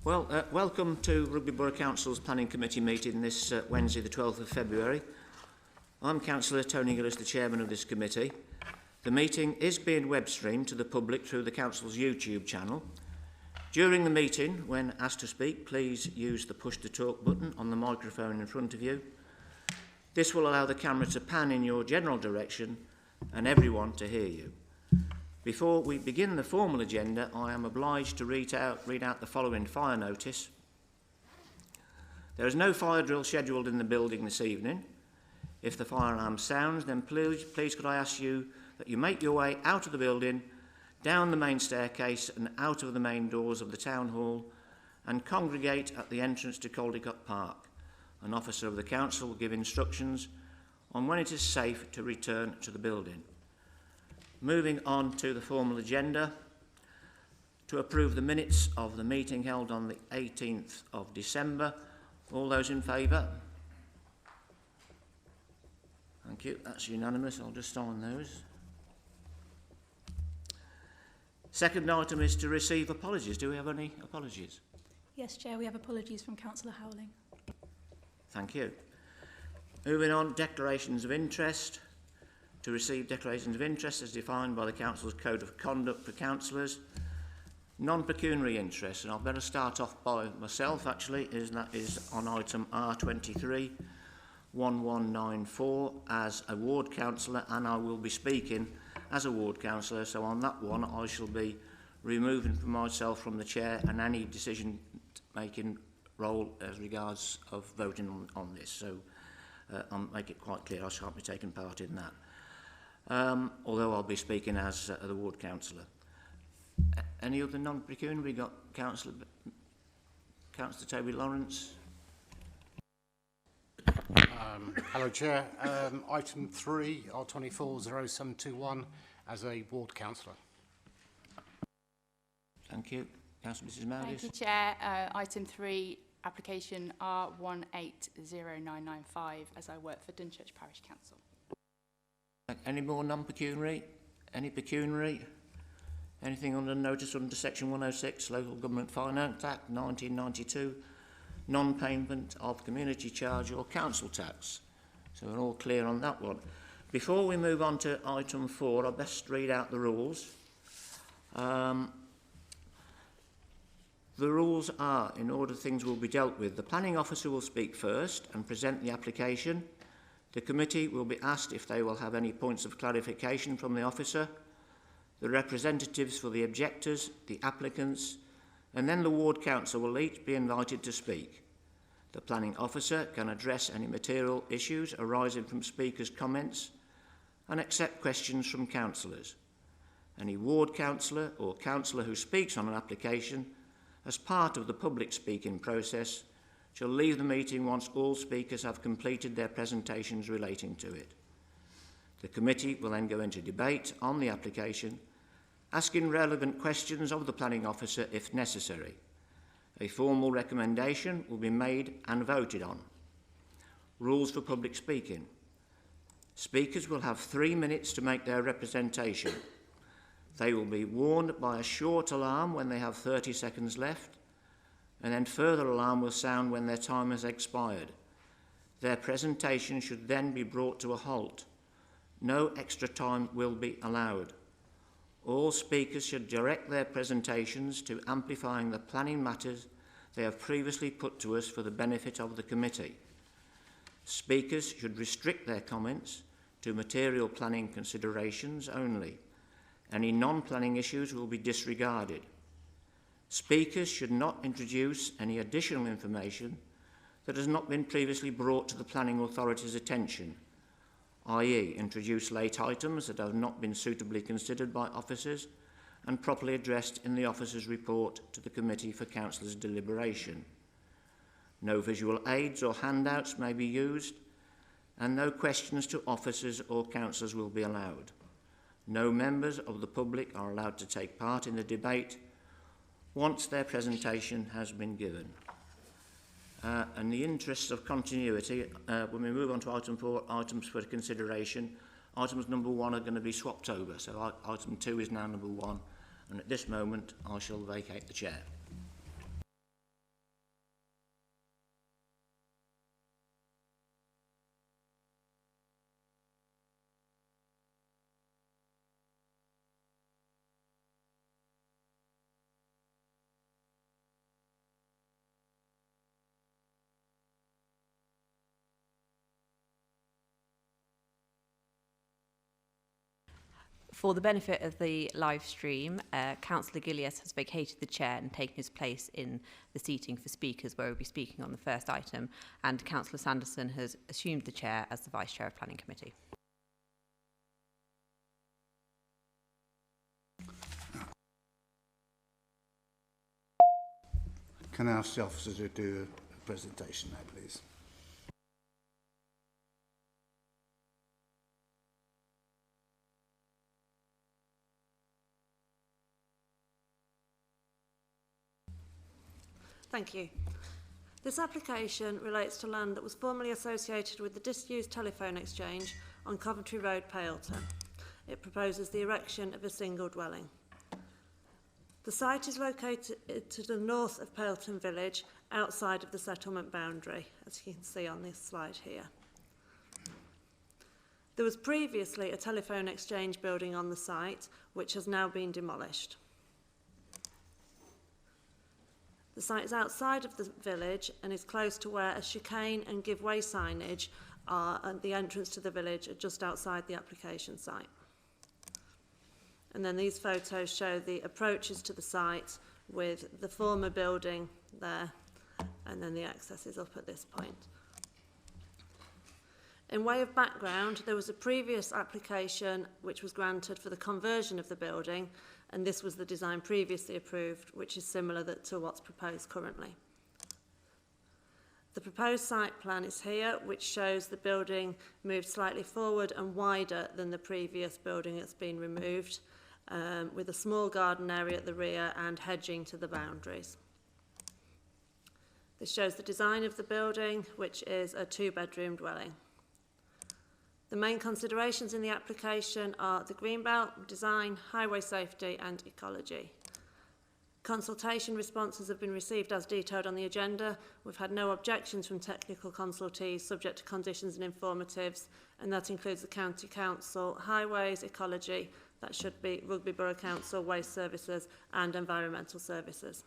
Welcome to Rugby Borough Council's Planning Committee meeting this Wednesday, the 12th of February. I'm Councillor Tony Gillis, the chairman of this committee. The meeting is being web streamed to the public through the Council's YouTube channel. During the meeting, when asked to speak, please use the push to talk button on the microphone in front of you. This will allow the camera to pan in your general direction and everyone to hear you. Before we begin the formal agenda, I am obliged to read out the following fire notice. There is no fire drill scheduled in the building this evening. If the fire alarm sounds, then please could I ask you that you make your way out of the building, down the main staircase and out of the main doors of the Town Hall and congregate at the entrance to Caldecott Park. An officer of the Council will give instructions on when it is safe to return to the building. Moving on to the formal agenda, to approve the minutes of the meeting held on the 18th of December. All those in favour? Thank you, that's unanimous. I'll just sign those. Second item is to receive apologies. Do we have any apologies? Yes, Chair, we have apologies from Councillor Howling. Thank you. Moving on, declarations of interest. To receive declarations of interest as defined by the Council's Code of Conduct for councillors. Non-pecuniary interest, and I'd better start off by myself actually, that is on item R23 1194 as a ward councillor, and I will be speaking as a ward councillor, so on that one I shall be removing from myself from the chair and any decision making role as regards of voting on this, so I'll make it quite clear I shan't be taking part in that. Although I'll be speaking as the ward councillor. Any other non-pecuniary? We got Councillor Toby Lawrence. Hello, Chair. Item 3, R240721, as a ward councillor. Thank you. Councillor Mrs. Mowdis. Thank you, Chair. Item 3, application R180995, as I work for Dunchurch Parish Council. Any more non-pecuniary? Any pecuniary? Anything under notice under Section 106, Local Government Finance Act 1992, non-payment of community charge or council tax? So we're all clear on that one. Before we move on to item 4, I'll best read out the rules. The rules are, in order things will be dealt with, the planning officer will speak first and present the application. The committee will be asked if they will have any points of clarification from the officer, the representatives for the objectors, the applicants, and then the ward council will each be invited to speak. The planning officer can address any material issues arising from speakers' comments and accept questions from councillors. Any ward councillor or councillor who speaks on an application as part of the public speaking process shall leave the meeting once all speakers have completed their presentations relating to it. The committee will then go into debate on the application, asking relevant questions of the planning officer if necessary. A formal recommendation will be made and voted on. Rules for public speaking. Speakers will have 3 minutes to make their representation. They will be warned by a short alarm when they have 30 seconds left, and then further alarm will sound when their time has expired. Their presentation should then be brought to a halt. No extra time will be allowed. All speakers should direct their presentations to amplifying the planning matters they have previously put to us for the benefit of the committee. Speakers should restrict their comments to material planning considerations only. Any non-planning issues will be disregarded. Speakers should not introduce any additional information that has not been previously brought to the planning authority's attention, i.e. introduce late items that have not been suitably considered by officers and properly addressed in the officer's report to the committee for councillors' deliberation. No visual aids or handouts may be used, and no questions to officers or councillors will be allowed. No members of the public are allowed to take part in the debate once their presentation has been given. In the interests of continuity, when we move on to item 4, items for consideration, items number 1 are going to be swapped over. So item 2 is now number 1, and at this moment I shall vacate the chair. For the benefit of the live stream, Councillor Gillies has vacated the chair and taken his place in the seating for speakers, where he'll be speaking on the first item, and Councillor Sanderson has assumed the chair as the Vice Chair of Planning Committee. Can I ask the officer to do a presentation now, please? Thank you. This application relates to land that was formerly associated with the disused telephone exchange on Coventry Road, Pailton. It proposes the erection of a single dwelling. The site is located to the north of Pailton Village, outside of the settlement boundary, as you can see on this slide here. There was previously a telephone exchange building on the site, which has now been demolished. The site is outside of the village and is close to where a chicane and give way signage are at the entrance to the village, just outside the application site. And then these photos show the approaches to the site with the former building there, and then the access is up at this point. In way of background, there was a previous application which was granted for the conversion of the building, and this was the design previously approved, which is similar to what's proposed currently. The proposed site plan is here, which shows the building moved slightly forward and wider than the previous building that's been removed, with a small garden area at the rear and hedging to the boundaries. This shows the design of the building, which is a 2-bedroom dwelling. The main considerations in the application are the greenbelt, design, highway safety and ecology. Consultation responses have been received as detailed on the agenda. We've had no objections from technical consultees subject to conditions and informatives, and that includes the County Council, Highways, Ecology, that should be Rugby Borough Council, Waste Services and Environmental Services.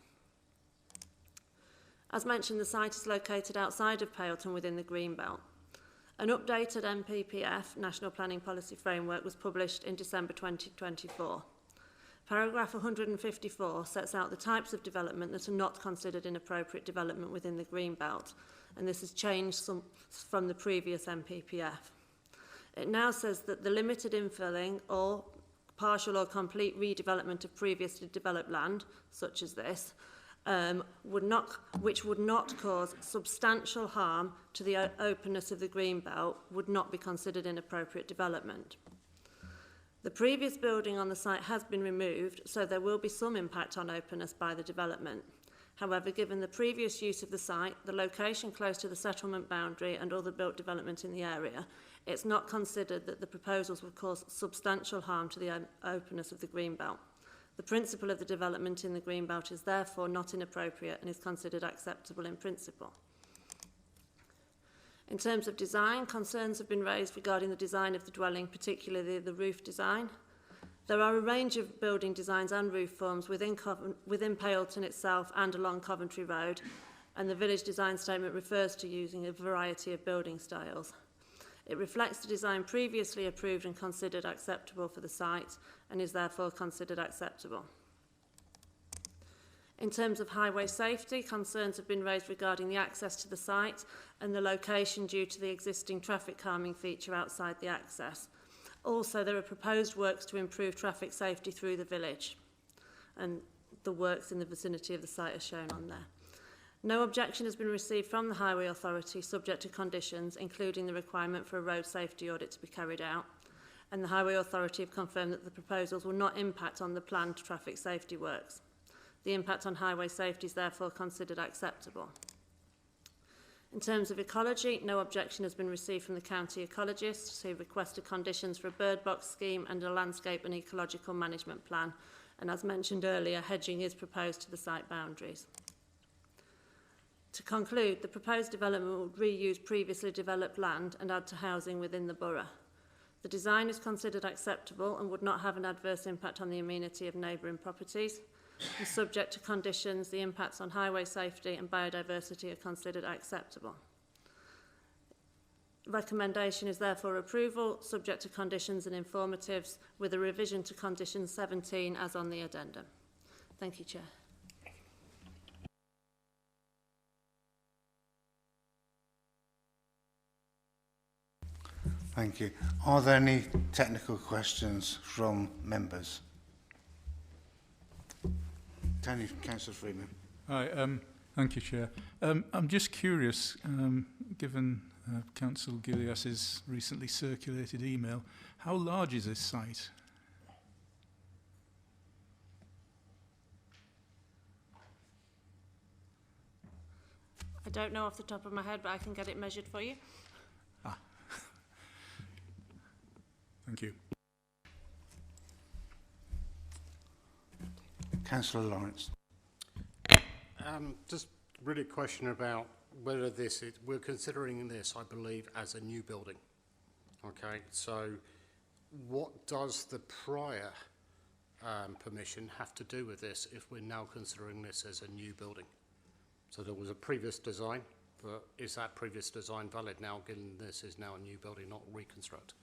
As mentioned, the site is located outside of Pailton within the greenbelt. An updated NPPF, National Planning Policy Framework, was published in December 2024. Paragraph 154 sets out the types of development that are not considered inappropriate development within the greenbelt, and this has changed from the previous NPPF. It now says that the limited infilling or partial or complete redevelopment of previously developed land, such as this, which would not cause substantial harm to the openness of the greenbelt, would not be considered inappropriate development. The previous building on the site has been removed, so there will be some impact on openness by the development. However, given the previous use of the site, the location close to the settlement boundary and other built development in the area, it's not considered that the proposals would cause substantial harm to the openness of the greenbelt. The principle of the development in the greenbelt is therefore not inappropriate and is considered acceptable in principle. In terms of design, concerns have been raised regarding the design of the dwelling, particularly the roof design. There are a range of building designs and roof forms within Pailton itself and along Coventry Road, and the village design statement refers to using a variety of building styles. It reflects the design previously approved and considered acceptable for the site and is therefore considered acceptable. In terms of highway safety, concerns have been raised regarding the access to the site and the location due to the existing traffic calming feature outside the access. Also, there are proposed works to improve traffic safety through the village, and the works in the vicinity of the site are shown on there. No objection has been received from the Highway Authority subject to conditions, including the requirement for a road safety audit to be carried out, and the Highway Authority have confirmed that the proposals will not impact on the planned traffic safety works. The impact on highway safety is therefore considered acceptable. In terms of ecology, no objection has been received from the county ecologists who requested conditions for a bird box scheme and a landscape and ecological management plan, and as mentioned earlier, hedging is proposed to the site boundaries. To conclude, the proposed development will reuse previously developed land and add to housing within the borough. The design is considered acceptable and would not have an adverse impact on the amenity of neighbouring properties. And subject to conditions, the impacts on highway safety and biodiversity are considered acceptable. Recommendation is therefore approval, subject to conditions and informatives, with a revision to condition 17 as on the addendum. Thank you, Chair. Thank you. Are there any technical questions from members? Councillor Freeman. Hi, thank you, Chair. I'm just curious, given Councillor Gilias's recently circulated email, how large is this site? I don't know off the top of my head, but I can get it measured for you. Thank you. Councillor Lawrence. Just really a question about whether this is, we're considering this, I believe, as a new building. Okay, so what does the prior permission have to do with this if we're now considering this as a new building? So there was a previous design, but is that previous design valid now, given this is now a new building, not reconstruct?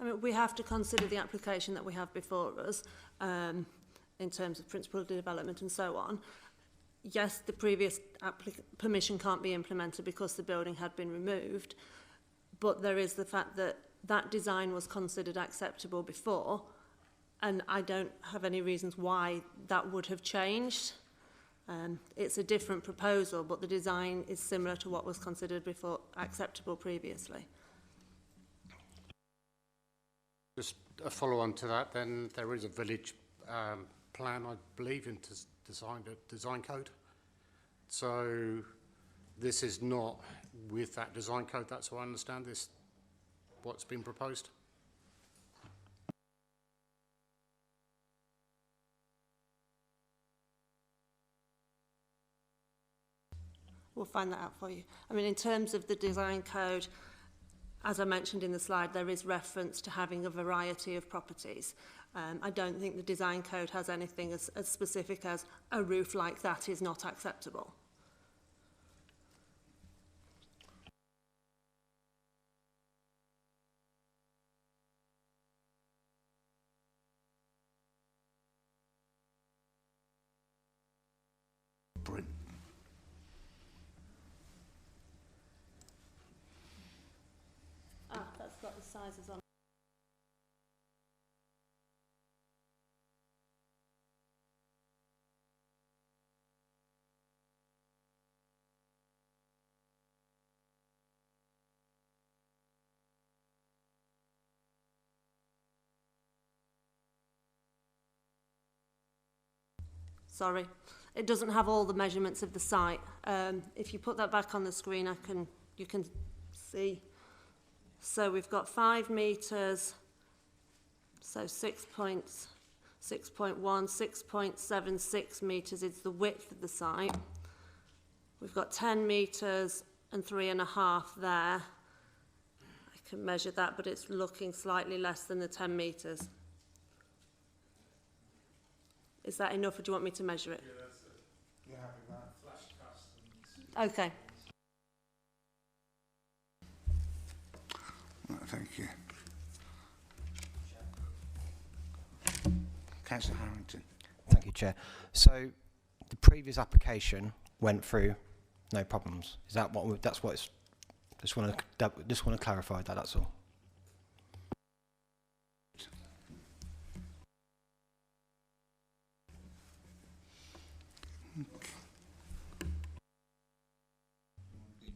I mean, we have to consider the application that we have before us in terms of principal development and so on. Yes, the previous permission can't be implemented because the building had been removed, but there is the fact that that design was considered acceptable before, and I don't have any reasons why that would have changed. It's a different proposal, but the design is similar to what was considered before acceptable previously. Just a follow-on to that, then there is a village plan, I believe, in design code. So this is not with that design code, that's what I understand, this what's been proposed? We'll find that out for you. I mean, in terms of the design code, as I mentioned in the slide, there is reference to having a variety of properties. I don't think the design code has anything as specific as a roof like that is not acceptable. That's got the sizes on. Sorry, it doesn't have all the measurements of the site. If you put that back on the screen, you can see. So we've got 5 metres, so 6.1, 6.76 metres is the width of the site. We've got 10 metres and 3.5 there. I can measure that, but it's looking slightly less than the 10 metres. Is that enough, or do you want me to measure it? Yeah, that's it. You happy with that? Flash cast. Okay. Right, thank you. Councillor Harrington. Thank you, Chair. So the previous application went through no problems. Is that what? That's what it's. Just want to clarify that. That's all.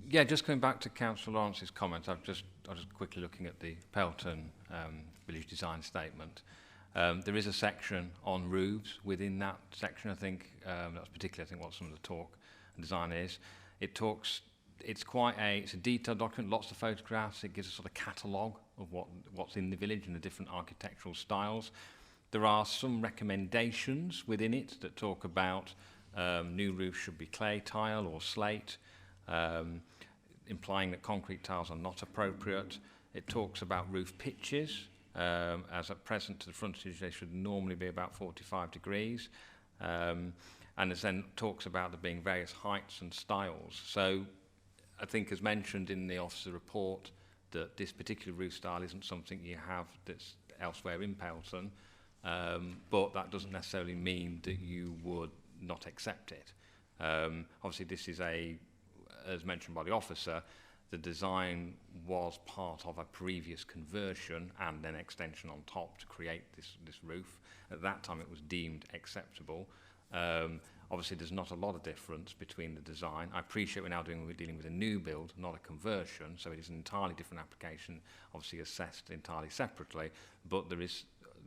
Yeah, just coming back to Councillor Lawrence's comment, I was just quickly looking at the Pelton Village Design Statement. There is a section on roofs within that section. I think that's particularly, I think, what some of the talk and design is. It's a detailed document, lots of photographs. It gives a sort of catalogue of what's in the village and the different architectural styles. There are some recommendations within it that talk about new roofs should be clay tile or slate. Implying that concrete tiles are not appropriate. It talks about roof pitches. As at present to the frontage, they should normally be about 45 degrees. And it then talks about there being various heights and styles. So I think, as mentioned in the officer report, that this particular roof style isn't something you have that's elsewhere in Pelton, but that doesn't necessarily mean that you would not accept it. Obviously, this is as mentioned by the officer, the design was part of a previous conversion and then extension on top to create this roof. At that time, it was deemed acceptable. Obviously, there's not a lot of difference between the design. I appreciate we're dealing with a new build, not a conversion, so it is an entirely different application, obviously assessed entirely separately, but there is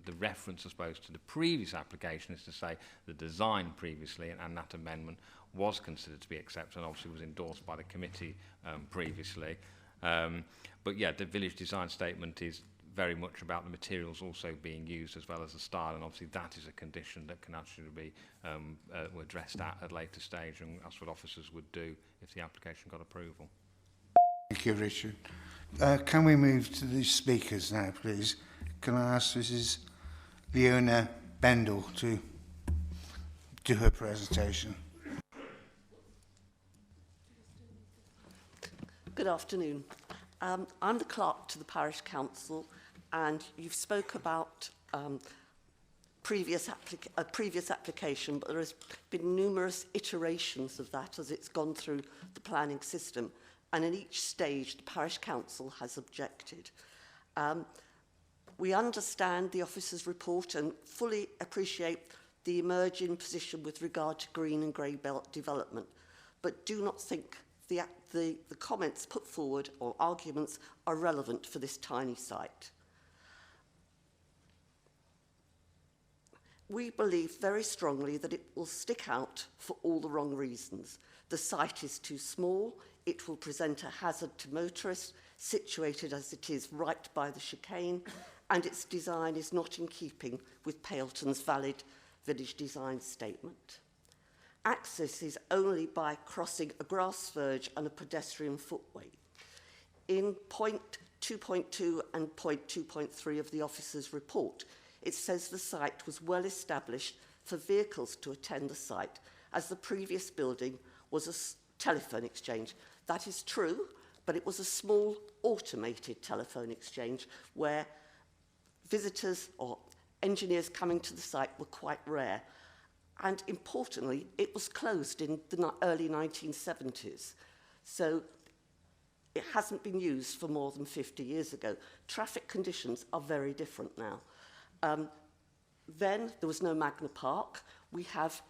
the reference, I suppose, to the previous application is to say the design previously and that amendment was considered to be accepted and obviously was endorsed by the committee previously. But yeah, the village design statement is very much about the materials also being used as well as the style, and obviously that is a condition that can actually be addressed at a later stage, and that's what officers would do if the application got approval. Thank you, Richard. Can we move to the speakers now, please? Can I ask Mrs. Leona Bendel to do her presentation? Good afternoon. I'm the clerk to the Parish Council, and you've spoke about a previous application, but there has been numerous iterations of that as it's gone through the planning system, and in each stage the Parish Council has objected. We understand the officer's report and fully appreciate the emerging position with regard to green and grey belt development, but do not think the comments put forward or arguments are relevant for this tiny site. We believe very strongly that it will stick out for all the wrong reasons. The site is too small, it will present a hazard to motorists, situated as it is right by the chicane, and its design is not in keeping with Pelton's valid village design statement. Access is only by crossing a grass verge and a pedestrian footway. In point 2.2 and point 2.3 of the officer's report, it says the site was well established for vehicles to attend the site, as the previous building was a telephone exchange. That is true, but it was a small automated telephone exchange where visitors or engineers coming to the site were quite rare. And importantly, it was closed in the early 1970s. So it hasn't been used for more than 50 years ago. Traffic conditions are very different now. Then there was no Magna Park. We have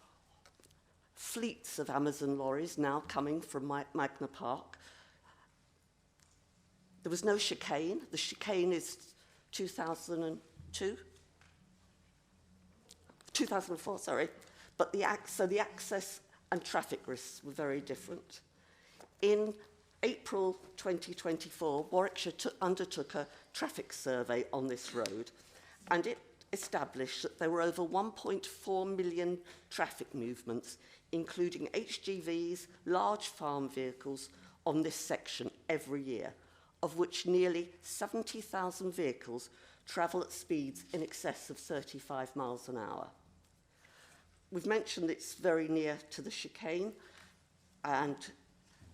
fleets of Amazon lorries now coming from Magna Park. There was no chicane. The chicane is 2004, sorry. But the access and traffic risks were very different. In April 2024, Warwickshire undertook a traffic survey on this road, and it established that there were over 1.4 million traffic movements, including HGVs, large farm vehicles, on this section every year, of which nearly 70,000 vehicles travel at speeds in excess of 35 miles an hour. We've mentioned it's very near to the chicane, and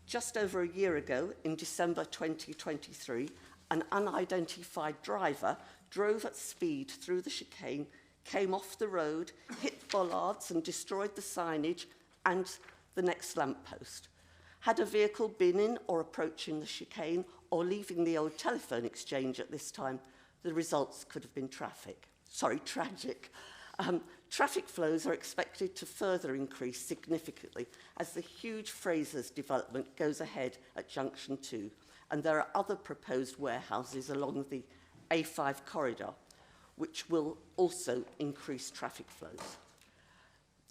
just over a year ago, in December 2023, an unidentified driver drove at speed through the chicane, came off the road, hit bollards and destroyed the signage and the next lamppost. Had a vehicle been in or approaching the chicane or leaving the old telephone exchange at this time, the results could have been tragic. Traffic flows are expected to further increase significantly as the huge Fraser's development goes ahead at Junction 2, and there are other proposed warehouses along the A5 corridor, which will also increase traffic flows.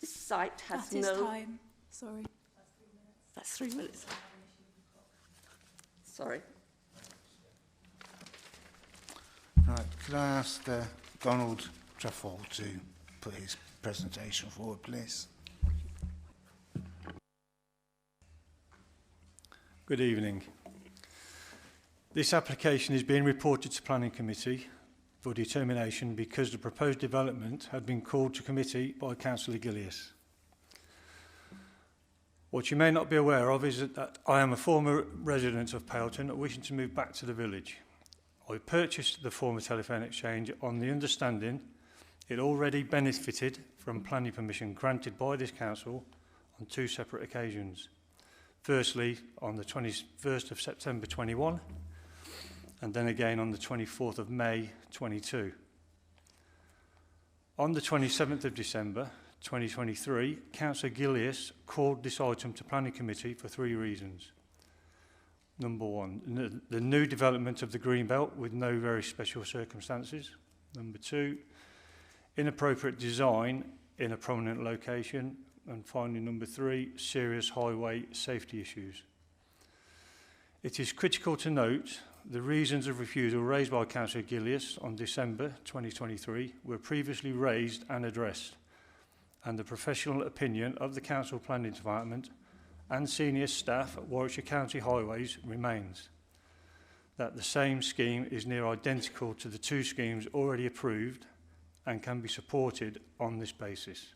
This site has That is time. Sorry. That's 3 minutes. Sorry. Right, could I ask Donald Trefoil to put his presentation forward, please? Good evening. This application is being reported to Planning Committee for determination because the proposed development had been called to committee by Councillor Gillies. What you may not be aware of is that I am a former resident of Pailton wishing to move back to the village. I purchased the former telephone exchange on the understanding it already benefited from planning permission granted by this council on 2 separate occasions. Firstly, on the 21st of September 21, and then again on the 24th of May 22. On the 27th of December 2023, Councillor Gillies called this item to Planning Committee for 3 reasons. Number 1, the new development of the Greenbelt with no very special circumstances. Number 2, inappropriate design in a prominent location. And finally, number 3, serious highway safety issues. It is critical to note the reasons of refusal raised by Councillor Gillies on December 2023 were previously raised and addressed, and the professional opinion of the Council Planning Department and senior staff at Warwickshire County Highways remains that the same scheme is near identical to the 2 schemes already approved and can be supported on this basis.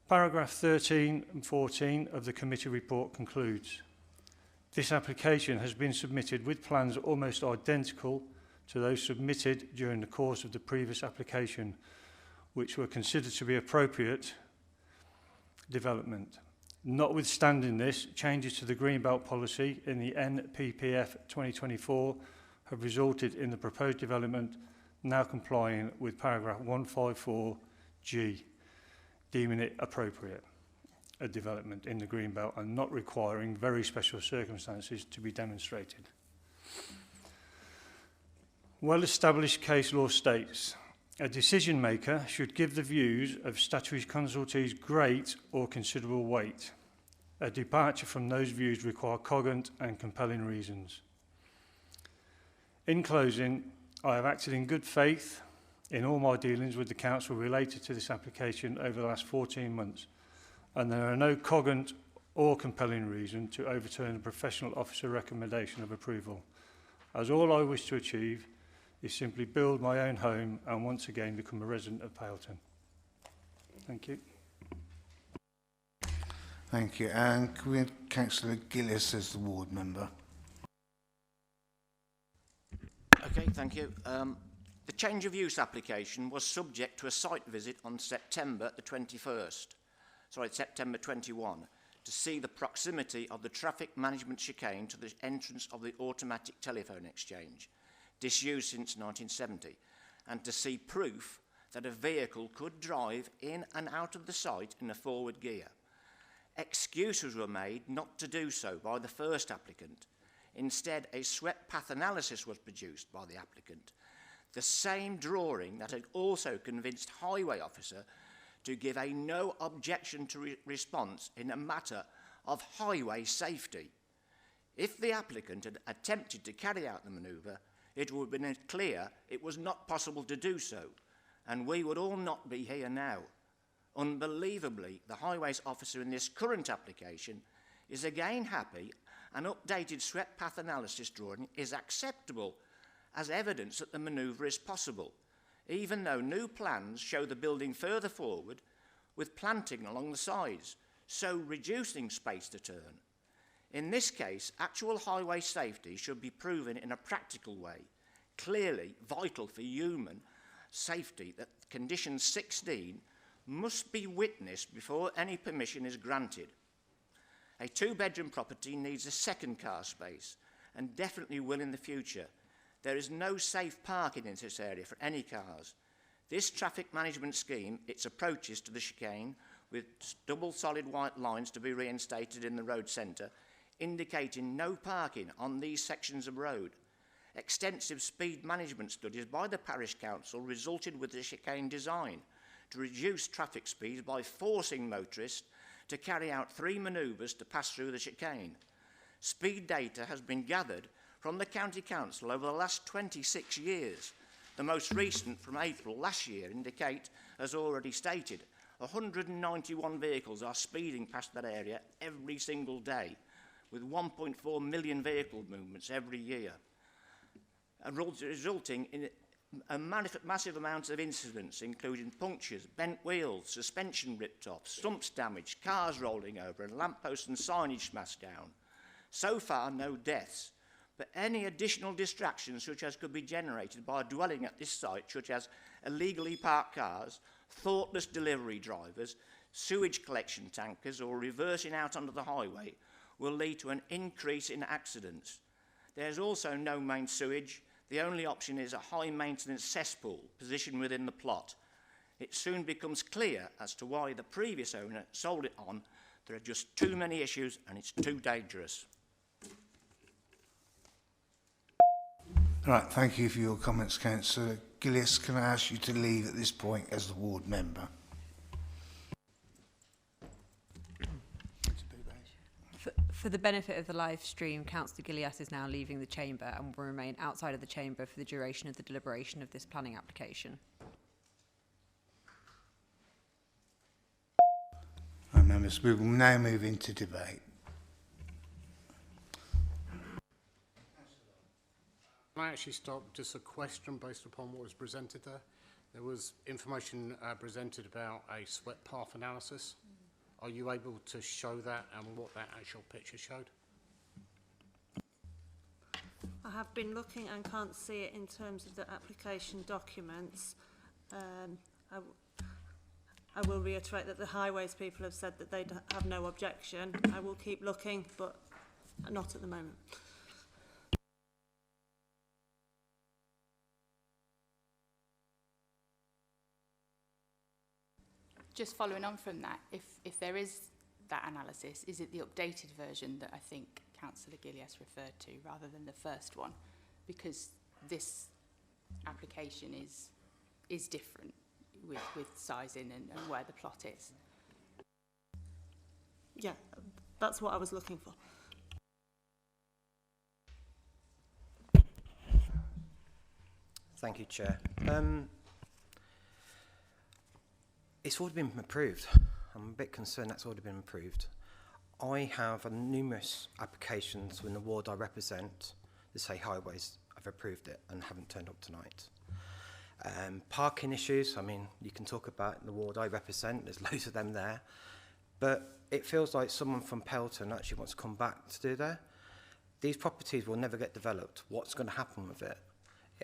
Paragraph 13 and 14 of the committee report concludes, this application has been submitted with plans almost identical to those submitted during the course of the previous application, which were considered to be appropriate development. Notwithstanding this, changes to the Greenbelt policy in the NPPF 2024 have resulted in the proposed development now complying with paragraph 154G, deeming it appropriate, a development in the Greenbelt and not requiring very special circumstances to be demonstrated. Well-established case law states, a decision maker should give the views of statutory consultees great or considerable weight. A departure from those views requires cogent and compelling reasons. In closing, I have acted in good faith in all my dealings with the council related to this application over the last 14 months, and there are no cogent or compelling reason to overturn the professional officer recommendation of approval, as all I wish to achieve is simply build my own home and once again become a resident of Pailton. Thank you. Thank you. And can we have Councillor Gillies as the ward member? Okay, thank you. The change of use application was subject to a site visit on September 21, to see the proximity of the traffic management chicane to the entrance of the automatic telephone exchange, disused since 1970, and to see proof that a vehicle could drive in and out of the site in a forward gear. Excuses were made not to do so by the first applicant. Instead, a swept path analysis was produced by the applicant, the same drawing that had also convinced highway officer to give a no objection to response in a matter of highway safety. If the applicant had attempted to carry out the manoeuvre, it would have been clear it was not possible to do so, and we would all not be here now. Unbelievably, the highways officer in this current application is again happy an updated swept path analysis drawing is acceptable as evidence that the manoeuvre is possible, even though new plans show the building further forward with planting along the sides, so reducing space to turn. In this case, actual highway safety should be proven in a practical way, clearly vital for human safety, that condition 16 must be witnessed before any permission is granted. A 2-bedroom property needs a second car space and definitely will in the future. There is no safe parking in this area for any cars. This traffic management scheme, its approaches to the chicane with double solid white lines to be reinstated in the road centre, indicating no parking on these sections of road. Extensive speed management studies by the parish council resulted with the chicane design to reduce traffic speeds by forcing motorists to carry out 3 manoeuvres to pass through the chicane. Speed data has been gathered from the County Council over the last 26 years. The most recent from April last year indicate, as already stated, 191 vehicles are speeding past that area every single day, with 1.4 million vehicle movements every year, resulting in massive amounts of incidents, including punctures, bent wheels, suspension ripped off, stumps damaged, cars rolling over, and lampposts and signage smashed down. So far, no deaths, but any additional distractions such as could be generated by dwelling at this site, such as illegally parked cars, thoughtless delivery drivers, sewage collection tankers, or reversing out onto the highway, will lead to an increase in accidents. There's also no main sewage. The only option is a high-maintenance cesspool positioned within the plot. It soon becomes clear as to why the previous owner sold it on. There are just too many issues and it's too dangerous. Right, thank you for your comments, Councillor Gillies. Can I ask you to leave at this point as the ward member? For the benefit of the live stream, Councillor Gillies is now leaving the chamber and will remain outside of the chamber for the duration of the deliberation of this planning application. Right, members, we will now move into debate. Can I actually start just a question based upon what was presented there? There was information presented about a sweat path analysis. Are you able to show that and what that actual picture showed? I have been looking and can't see it in terms of the application documents. I will reiterate that the highways people have said that they have no objection. I will keep looking, but not at the moment. Just following on from that, if there is that analysis, is it the updated version that I think Councillor Gillies referred to rather than the first one? Because this application is different with sizing and where the plot is. Yeah, that's what I was looking for. Thank you, Chair. It's already been approved. I'm a bit concerned that's already been approved. I have numerous applications in the ward I represent that say highways have approved it and haven't turned up tonight. Parking issues, I mean, you can talk about the ward I represent, there's loads of them there, but it feels like someone from Pelton actually wants to come back to do there. These properties will never get developed. What's going to happen with it?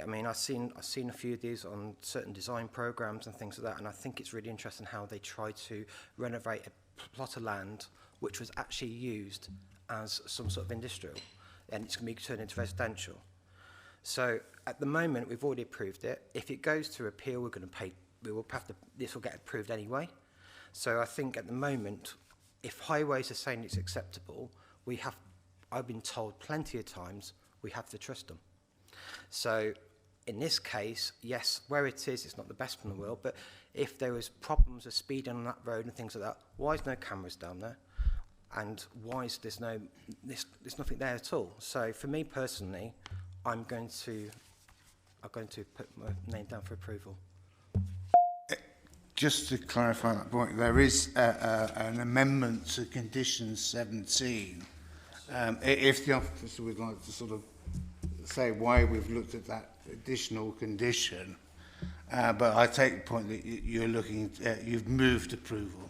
I mean, I've seen a few of these on certain design programs and things like that, and I think it's really interesting how they try to renovate a plot of land which was actually used as some sort of industrial, and it's going to be turned into residential. So at the moment, we've already approved it. If it goes to appeal, we're going to pay. This will get approved anyway. So I think at the moment, if highways are saying it's acceptable, I've been told plenty of times we have to trust them. So in this case, yes, where it is, it's not the best in the world, but if there was problems of speeding on that road and things like that, why is no cameras down there? And why is there's nothing there at all? So for me personally, I'm going to put my name down for approval. Just to clarify that point, there is an amendment to condition 17. If the officer would like to sort of say why we've looked at that additional condition, but I take the point that you're looking at, you've moved approval.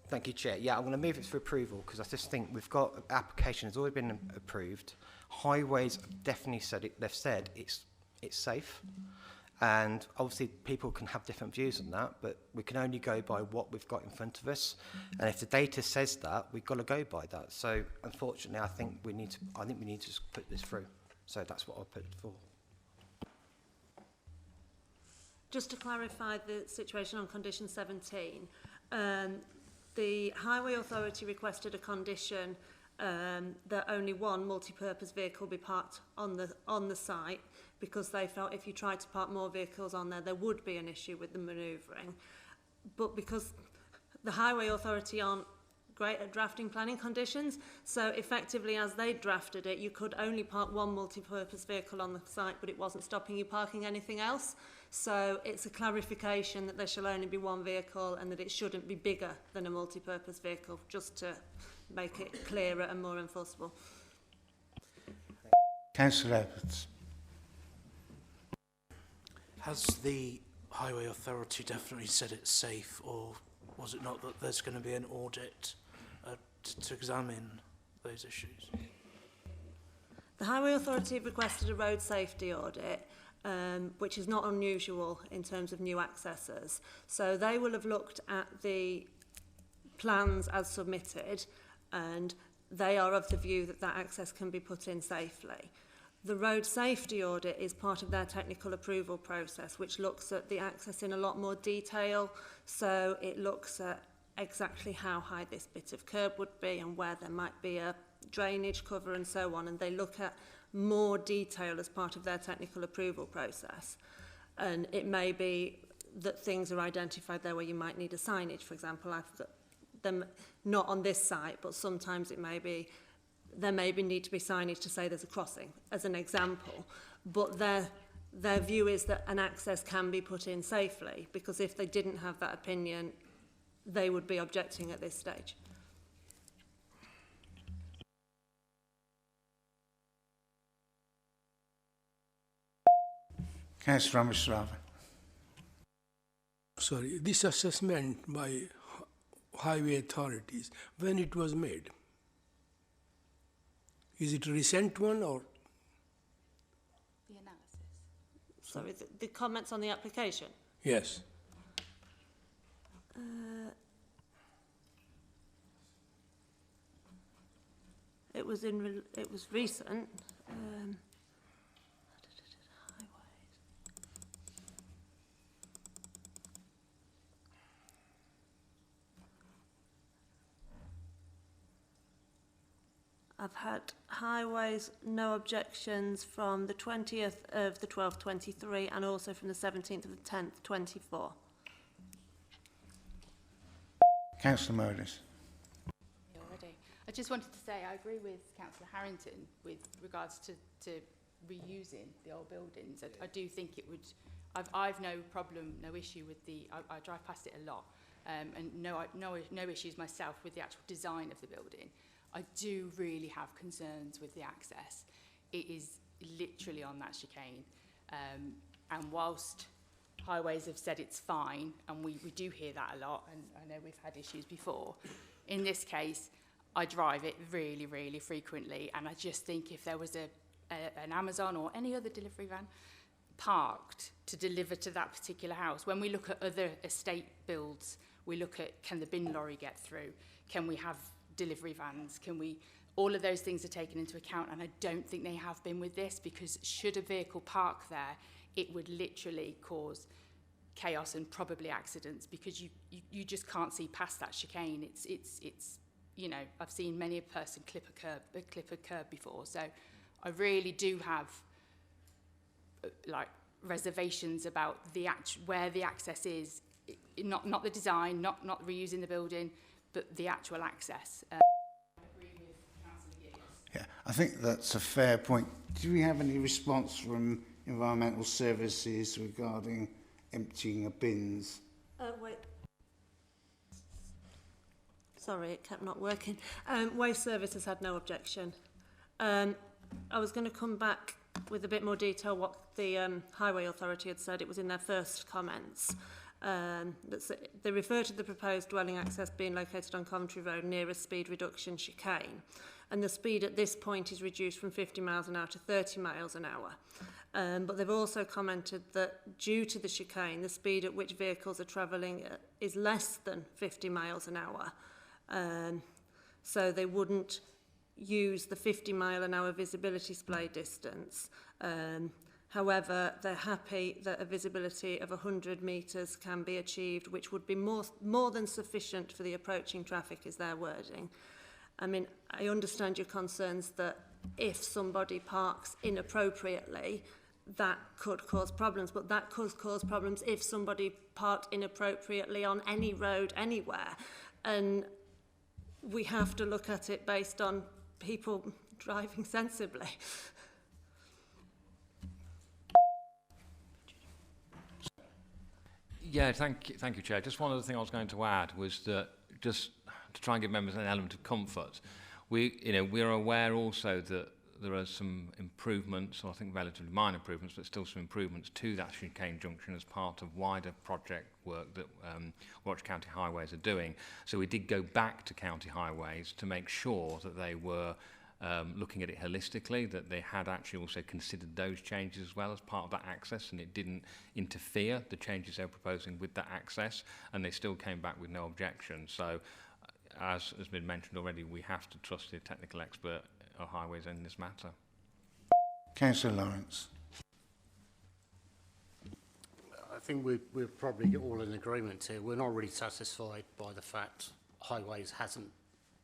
Thank you, Chair. Yeah, I'm going to move it for approval because I just think we've got application has already been approved. Highways definitely said it. They've said it's safe, and obviously people can have different views on that, but we can only go by what we've got in front of us. And if the data says that, we've got to go by that. So unfortunately, I think we need to just put this through. So that's what I'll put it for. Just to clarify the situation on condition 17, the Highway Authority requested a condition that only one multi-purpose vehicle be parked on the site, because they felt if you tried to park more vehicles on there would be an issue with the manoeuvring. But because the Highway Authority aren't great at drafting planning conditions, so effectively as they drafted it, you could only park one multi-purpose vehicle on the site, but it wasn't stopping you parking anything else. So it's a clarification that there shall only be one vehicle and that it shouldn't be bigger than a multi-purpose vehicle, just to make it clearer and more enforceable. Councillor Edwards. Has the Highway Authority definitely said it's safe, or was it not that there's going to be an audit to examine those issues? The Highway Authority have requested a road safety audit, which is not unusual in terms of new accessors. So they will have looked at the plans as submitted, and they are of the view that that access can be put in safely. The road safety audit is part of their technical approval process, which looks at the access in a lot more detail. So it looks at exactly how high this bit of curb would be and where there might be a drainage cover and so on. And they look at more detail as part of their technical approval process. And it may be that things are identified there where you might need a signage. For example, I've got them not on this site, but sometimes it may be there may need to be signage to say there's a crossing, as an example. But their view is that an access can be put in safely, because if they didn't have that opinion, they would be objecting at this stage. Councillor Ramaswamy. Sorry, this assessment by highway authorities, when it was made? Is it a recent one or? The analysis. Sorry, the comments on the application? Yes. It was recent. I've had highways, no objections from the 20th of the 12th, 23, and also from the 17th of the 10th, 24. Councillor Modis. Already. I just wanted to say I agree with Councillor Harrington with regards to reusing the old buildings. I do think it would. I've no problem, no issue with the. I drive past it a lot, and no issues myself with the actual design of the building. I do really have concerns with the access. It is literally on that chicane. And whilst highways have said it's fine, and we do hear that a lot, and I know we've had issues before, in this case, I drive it really, really frequently, and I just think if there was an Amazon or any other delivery van parked to deliver to that particular house, when we look at other estate builds, we look at, can the bin lorry get through? Can we have delivery vans? Can we? All of those things are taken into account, and I don't think they have been with this, because should a vehicle park there, it would literally cause chaos and probably accidents, because you just can't see past that chicane. It's you know, I've seen many a person clip a curb before, so I really do have like reservations about where the access is, not the design, not reusing the building, but the actual access. I agree with Councillor Gillies. Yeah, I think that's a fair point. Do we have any response from Environmental Services regarding emptying of bins? Wait. Sorry, it kept not working. Waste Services had no objection. I was going to come back with a bit more detail what the Highway Authority had said. It was in their first comments. They refer to the proposed dwelling access being located on Coventry Road near a speed reduction chicane, and the speed at this point is reduced from 50 miles an hour to 30 miles an hour. But they've also commented that due to the chicane, the speed at which vehicles are travelling is less than 50 miles an hour. So they wouldn't use the 50 mile an hour visibility display distance. However, they're happy that a visibility of 100 metres can be achieved, which would be more than sufficient for the approaching traffic, is their wording. I mean, I understand your concerns that if somebody parks inappropriately, that could cause problems, but that could cause problems if somebody parked inappropriately on any road anywhere. And we have to look at it based on people driving sensibly. Yeah, thank you, Chair. Just one other thing I was going to add was that just to try and give members an element of comfort, we are aware also that there are some improvements, or I think relatively minor improvements, but still some improvements to that chicane junction as part of wider project work that Warwickshire County Highways are doing. So we did go back to County Highways to make sure that they were looking at it holistically, that they had actually also considered those changes as well as part of that access, and it didn't interfere, the changes they were proposing, with that access, and they still came back with no objection. So, as has been mentioned already, we have to trust the technical expert of highways in this matter. Councillor Lawrence. I think we're probably all in agreement here. We're not really satisfied by the fact Highways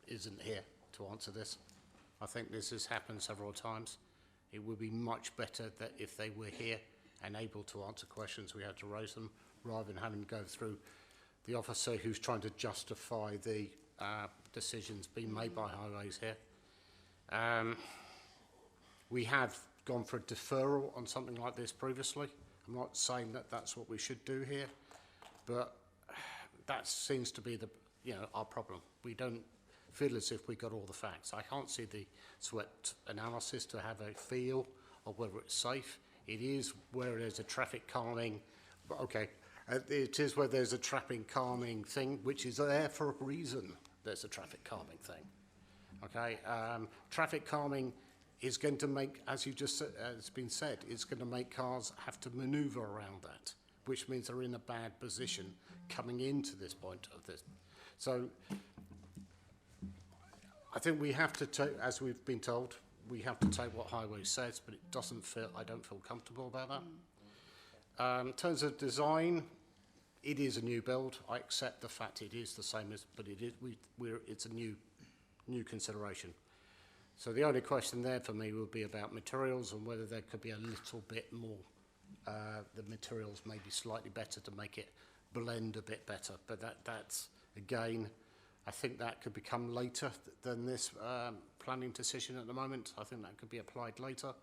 isn't here to answer this. I think this has happened several times. It would be much better that if they were here and able to answer questions, we had to raise them, rather than having to go through the officer who's trying to justify the decisions being made by Highways here. We have gone for a deferral on something like this previously. I'm not saying that that's what we should do here, but that seems to be our problem. We don't feel as if we got all the facts. I can't see the SWOT analysis to have a feel of whether it's safe. It is where there's a traffic calming, but okay, it is where there's a traffic calming thing, which is there for a reason. There's a traffic calming thing. Okay, traffic calming is going to make, as you just has been said, it's going to make cars have to manoeuvre around that, which means they're in a bad position coming into this point of this. So I think we have to take, as we've been told, we have to take what Highways says, but it doesn't feel, I don't feel comfortable about that. In terms of design, it is a new build. I accept the fact it is the same as, but it is, it's a new consideration. So the only question there for me would be about materials and whether there could be a little bit more, the materials may be slightly better to make it blend a bit better, but that's, again, I think that could become later than this planning decision at the moment. I think that could be applied later.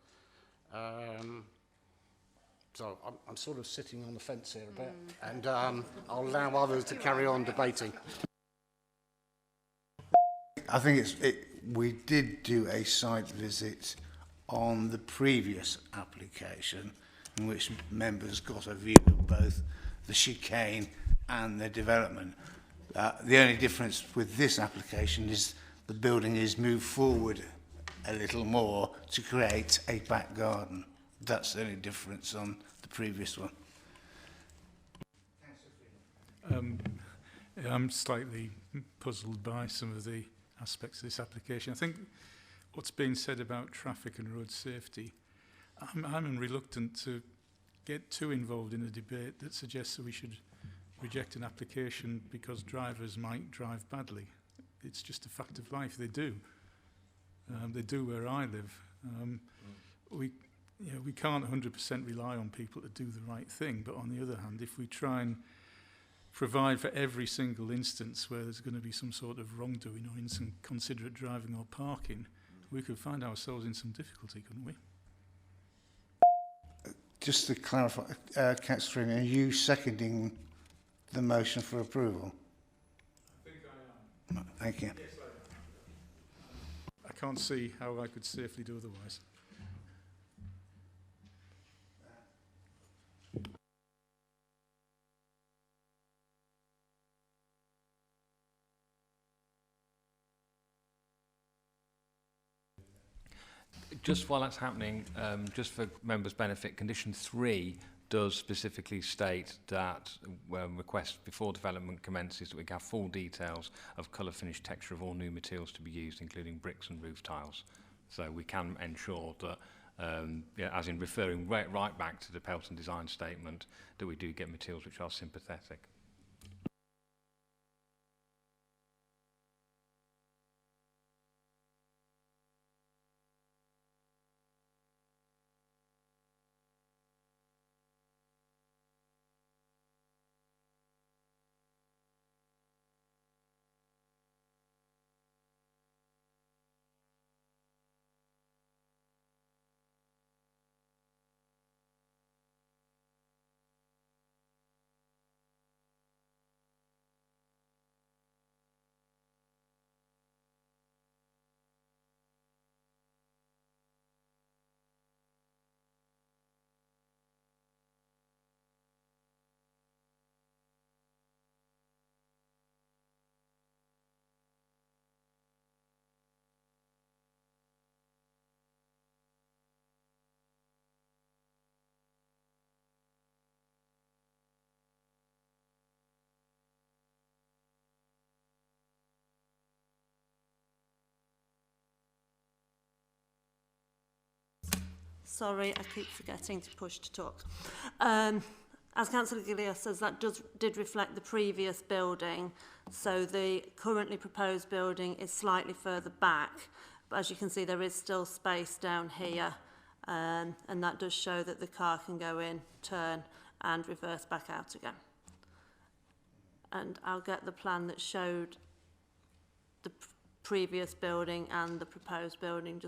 So I'm sort of sitting on the fence here a bit, and I'll allow others to carry on debating. I think we did do a site visit on the previous application in which members got a view of both the chicane and the development. The only difference with this application is the building is moved forward a little more to create a back garden. That's the only difference on the previous one. I'm slightly puzzled by some of the aspects of this application. I think what's been said about traffic and road safety, I'm reluctant to get too involved in a debate that suggests that we should reject an application because drivers might drive badly. It's just a fact of life. They do. They do where I live. We can't 100% rely on people to do the right thing, but on the other hand, if we try and provide for every single instance where there's going to be some sort of wrongdoing or inconsiderate driving or parking, we could find ourselves in some difficulty, couldn't we? Just to clarify, Councillor Freeman, are you seconding the motion for approval? I think I am. Thank you. Yes, I am. I can't see how I could safely do otherwise. Just while that's happening, just for members' benefit, condition 3 does specifically state that request before development commences that we have full details of colour, finish, texture of all new materials to be used, including bricks and roof tiles. So we can ensure that, as in referring right back to the Pelton design statement, that we do get materials which are sympathetic. Sorry, I keep forgetting to push to talk. As Councillor Gillies says, that did reflect the previous building. So the currently proposed building is slightly further back. But as you can see, there is still space down here. And that does show that the car can go in, turn and reverse back out again. And I'll get the plan that showed the previous building and the proposed building just